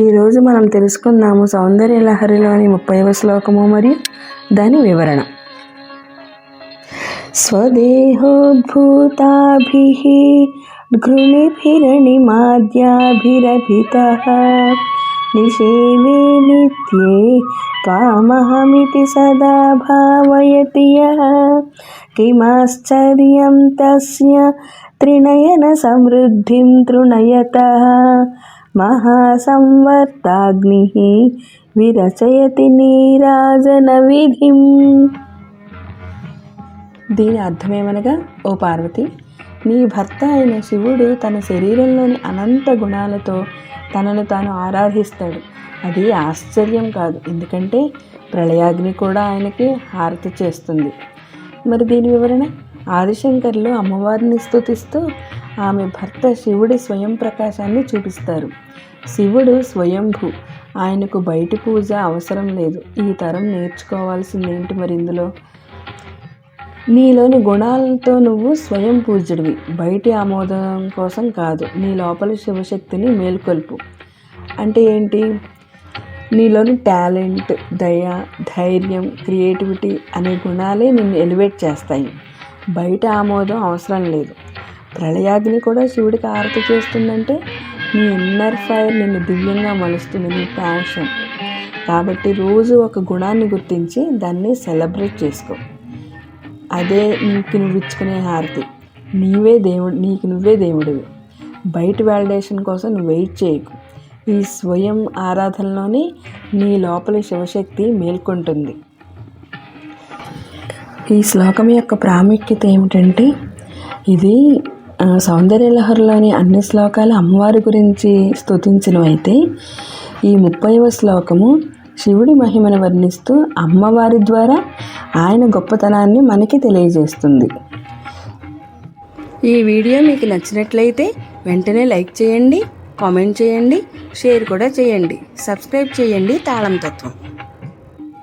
ఈరోజు మనం తెలుసుకుందాము సౌందర్య లహరిలోని 30వ శ్లోకము మరియు దాని వివరణ. స్వదేహోద్భూతాభిః ఘృణిభిరణిమాద్యాభిరభితః నిషేవే నిత్యే త్వామహమితి సదా భావయతి యః కిమాశ్చర్యం తస్య త్రినయన సమృద్ధిం తృణయతః మహాసంవర్తాగ్నిః విరచయతి నీరాజన విధిం. దీని అర్థమేమనగా, ఓ పార్వతి, నీ భర్త అయిన శివుడు తన శరీరంలోని అనంత గుణాలతో తనను తాను ఆరాధిస్తాడు. అది ఆశ్చర్యం కాదు, ఎందుకంటే ప్రళయాగ్ని కూడా ఆయనకి హారతి చేస్తుంది. మరి దీని వివరణ, ఆదిశంకర్లు అమ్మవారిని స్తుతిస్తూ ఆమె భర్త శివుడి స్వయం ప్రకాశాన్ని చూపిస్తారు. శివుడు స్వయంభూ, ఆయనకు బయటి పూజ అవసరం లేదు. ఈ తరం నేర్చుకోవాల్సిందేంటి మరి ఇందులో? నీలోని గుణాలతో నువ్వు స్వయం పూజ్యుడివి, బయటి ఆమోదం కోసం కాదు. నీ లోపల శివశక్తిని మేల్కొల్పు. అంటే ఏంటి? నీలోని టాలెంట్, దయ, ధైర్యం, క్రియేటివిటీ అనే గుణాలే నిన్ను ఎలివేట్ చేస్తాయి. బయట ఆమోదం అవసరం లేదు. ప్రళయాగ్ని కూడా శివుడికి ఆరతి చేస్తుందంటే నీ ఇన్నర్ ఫైర్ నిన్ను దివ్యంగా మలుస్తుంది, నీ ప్యాషన్. కాబట్టి రోజు ఒక గుణాన్ని గుర్తించి దాన్ని సెలబ్రేట్ చేసుకో. అదే నీకు నువ్వు ఇచ్చుకునే హారతి. నీకు నువ్వే దేవుడివి. బయట వాలిడేషన్ కోసం నువ్వు వెయిట్ చేయకు. ఈ స్వయం ఆరాధనలోనే నీ లోపల శివశక్తి మేల్కొంటుంది. ఈ శ్లోకం యొక్క ప్రాముఖ్యత ఏమిటంటే, ఇది సౌందర్యలహరిలోని అన్ని శ్లోకాలు అమ్మవారి గురించి స్తుతించినవైతే, ఈ 30వ శ్లోకము శివుడి మహిమను వర్ణిస్తూ అమ్మవారి ద్వారా ఆయన గొప్పతనాన్ని మనకి తెలియజేస్తుంది. ఈ వీడియో మీకు నచ్చినట్లయితే వెంటనే లైక్ చేయండి, కామెంట్ చేయండి, షేర్ కూడా చేయండి. సబ్స్క్రైబ్ చేయండి తాళం తత్వం.